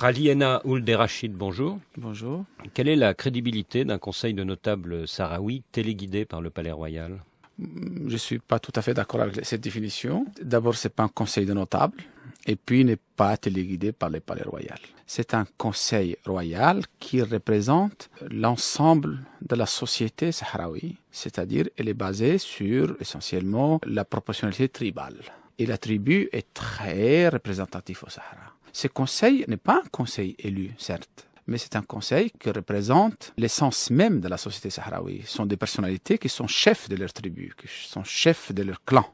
Khaliena Ould-Rachid, bonjour. Bonjour. Quelle est la crédibilité d'un conseil de notables sahraouis téléguidé par le Palais Royal? Je ne suis pas tout à fait d'accord avec cette définition. D'abord, ce n'est pas un conseil de notables, et puis il n'est pas téléguidé par le Palais Royal. C'est un conseil royal qui représente l'ensemble de la société sahraoui, c'est-à-dire elle est basée sur essentiellement la proportionnalité tribale. Et la tribu est très représentative au Sahara. Ce conseil n'est pas un conseil élu, certes, mais c'est un conseil qui représente l'essence même de la société sahraoui. Ce sont des personnalités qui sont chefs de leur tribu, qui sont chefs de leur clan.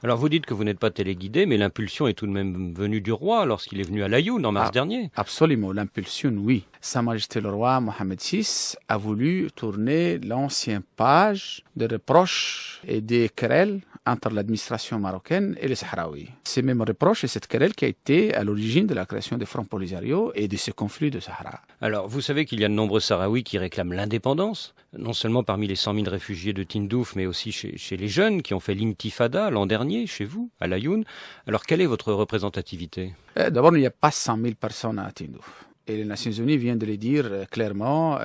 Alors vous dites que vous n'êtes pas téléguidé, mais l'impulsion est tout de même venue du roi lorsqu'il est venu à Laayoune en mars dernier. Absolument, l'impulsion, oui. Sa Majesté le roi Mohamed VI a voulu tourner l'ancienne page de reproches et des querelles entre l'administration marocaine et les Sahraouis. Ces mêmes reproches et cette querelle qui a été à l'origine de la création des Front Polisario et de ce conflit de Sahara. Alors, vous savez qu'il y a de nombreux Sahraouis qui réclament l'indépendance, non seulement parmi les 100 000 réfugiés de Tindouf, mais aussi chez les jeunes qui ont fait l'intifada l'an dernier, chez vous, à Laayoune. Alors, quelle est votre représentativité? D'abord, il n'y a pas 100 000 personnes à Tindouf. Et les Nations Unies viennent de le dire clairement.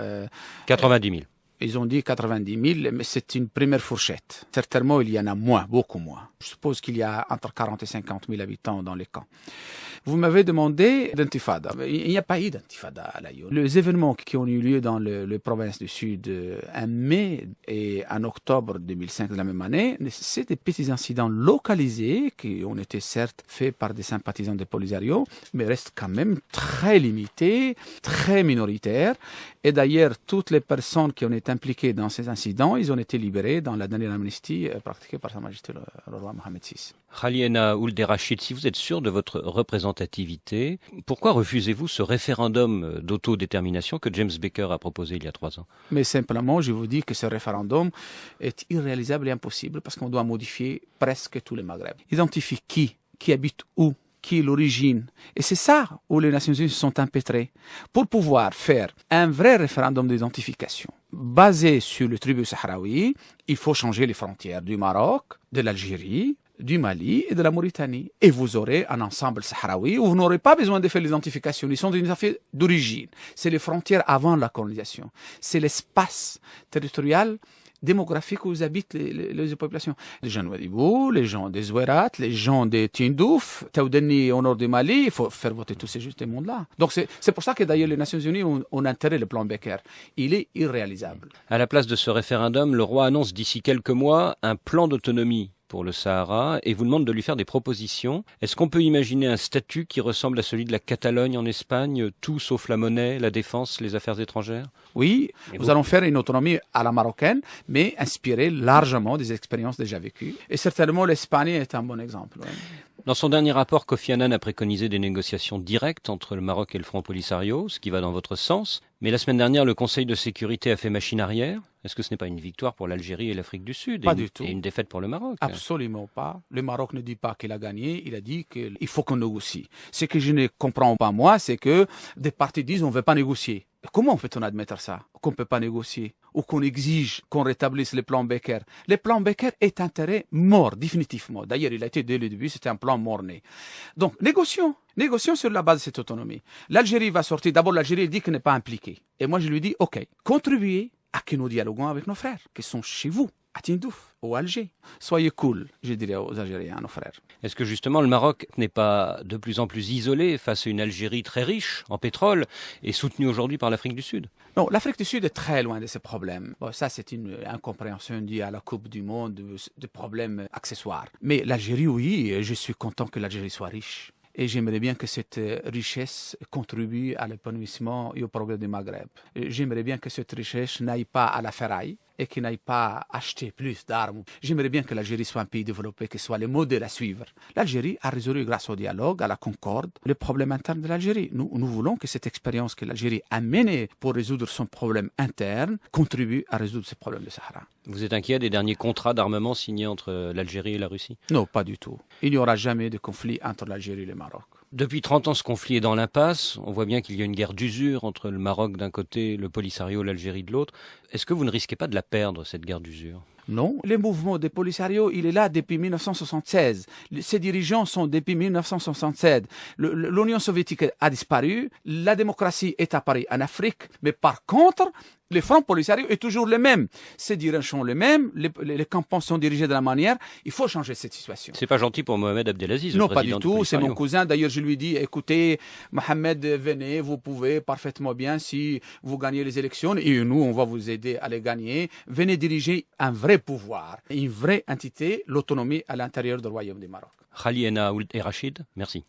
90 000. Ils ont dit 90 000, mais c'est une première fourchette. Certainement, il y en a moins, beaucoup moins. Je suppose qu'il y a entre 40 et 50 000 habitants dans les camps. Vous m'avez demandé d'intifada. Il n'y a pas eu d'intifada à Laayoune. Les événements qui ont eu lieu dans les provinces du Sud en mai et en octobre 2005 de la même année, c'est des petits incidents localisés qui ont été certes faits par des sympathisants de Polisario, mais restent quand même très limités, très minoritaires. Et d'ailleurs, toutes les personnes qui ont été impliquées dans ces incidents, ils ont été libérés dans la dernière amnistie pratiquée par Sa Majesté le roi Mohamed VI. Khaliena Ould-Rachid, si vous êtes sûr de votre représentativité, pourquoi refusez-vous ce référendum d'autodétermination que James Baker a proposé il y a 3 ans? Mais simplement, je vous dis que ce référendum est irréalisable et impossible parce qu'on doit modifier presque tout le Maghreb. Identifier qui habite où, qui est l'origine. Et c'est ça où les Nations Unies se sont empêtrées. Pour pouvoir faire un vrai référendum d'identification basé sur le tribut sahraoui, il faut changer les frontières du Maroc, de l'Algérie, du Mali et de la Mauritanie. Et vous aurez un ensemble sahraoui où vous n'aurez pas besoin de faire l'identification. Ils sont des affaires d'origine. C'est les frontières avant la colonisation. C'est l'espace territorial démographique où habitent les populations. Les gens de Ouadhibou, les gens des Zouerat, les gens de Tindouf, Taoudeni au nord du Mali, il faut faire voter tous ces mondes-là. Donc c'est pour ça que d'ailleurs les Nations Unies ont intérêt le plan Becker. Il est irréalisable. À la place de ce référendum, le roi annonce d'ici quelques mois un plan d'autonomie pour le Sahara et vous demande de lui faire des propositions. Est-ce qu'on peut imaginer un statut qui ressemble à celui de la Catalogne en Espagne, tout sauf la monnaie, la défense, les affaires étrangères? Oui, nous allons faire une autonomie à la marocaine, mais inspirée largement des expériences déjà vécues. Et certainement l'Espagne est un bon exemple. Ouais. Dans son dernier rapport, Kofi Annan a préconisé des négociations directes entre le Maroc et le Front Polisario, ce qui va dans votre sens. Mais la semaine dernière, le Conseil de sécurité a fait machine arrière. Est-ce que ce n'est pas une victoire pour l'Algérie et l'Afrique du Sud Pas du tout. Et une défaite pour le Maroc? Absolument pas. Le Maroc ne dit pas qu'il a gagné, il a dit qu'il faut qu'on négocie. Ce que je ne comprends pas, moi, c'est que des partis disent on ne veut pas négocier. Comment peut-on admettre ça? Qu'on ne peut pas négocier? Ou qu'on exige qu'on rétablisse le plan Becker? Le plan Becker est un terrain mort, définitivement. D'ailleurs, il a été dès le début, c'était un plan mort-né. Donc, négocions sur la base de cette autonomie. L'Algérie va sortir. D'abord, l'Algérie dit qu'elle n'est pas impliquée. Et moi, je lui dis, OK, contribuez à que nous dialoguons avec nos frères, qui sont chez vous, à Tindouf, au Alger. Soyez cool, je dirais aux Algériens, à nos frères. Est-ce que justement le Maroc n'est pas de plus en plus isolé face à une Algérie très riche en pétrole et soutenue aujourd'hui par l'Afrique du Sud? Non, l'Afrique du Sud est très loin de ces problèmes. Bon, ça, c'est une incompréhension due à la Coupe du Monde, de problèmes accessoires. Mais l'Algérie, oui, je suis content que l'Algérie soit riche. Et j'aimerais bien que cette richesse contribue à l'épanouissement et au progrès du Maghreb. J'aimerais bien que cette richesse n'aille pas à la ferraille et qu'il n'aille pas acheter plus d'armes. J'aimerais bien que l'Algérie soit un pays développé, que ce soit le modèle à suivre. L'Algérie a résolu grâce au dialogue, à la concorde, le problème interne de l'Algérie. Nous voulons que cette expérience que l'Algérie a menée pour résoudre son problème interne contribue à résoudre ce problème du Sahara. Vous êtes inquiet des derniers contrats d'armement signés entre l'Algérie et la Russie? Non, pas du tout. Il n'y aura jamais de conflit entre l'Algérie et le Maroc. Depuis 30 ans, ce conflit est dans l'impasse. On voit bien qu'il y a une guerre d'usure entre le Maroc d'un côté, le Polisario, l'Algérie de l'autre. Est-ce que vous ne risquez pas de la perdre, cette guerre d'usure? Non, le mouvement des Polisario, il est là depuis 1976. Ses dirigeants sont depuis 1967. L'Union soviétique a disparu, la démocratie est apparue en Afrique, mais par contre, les Front Polisario est toujours le même. Ces dirigeants sont les mêmes, les campagnes sont dirigées de la manière. Il faut changer cette situation. C'est pas gentil pour Mohamed Abdelaziz, le Non, pas président du du tout. C'est Polisario. mon cousin. D'ailleurs, je lui dis, écoutez, Mohamed, venez, vous pouvez parfaitement bien si vous gagnez les élections et nous, on va vous aider à les gagner. Venez diriger un vrai pouvoir, une vraie entité, l'autonomie à l'intérieur du Royaume du Maroc. Khali Henna Ould et Rachid, merci.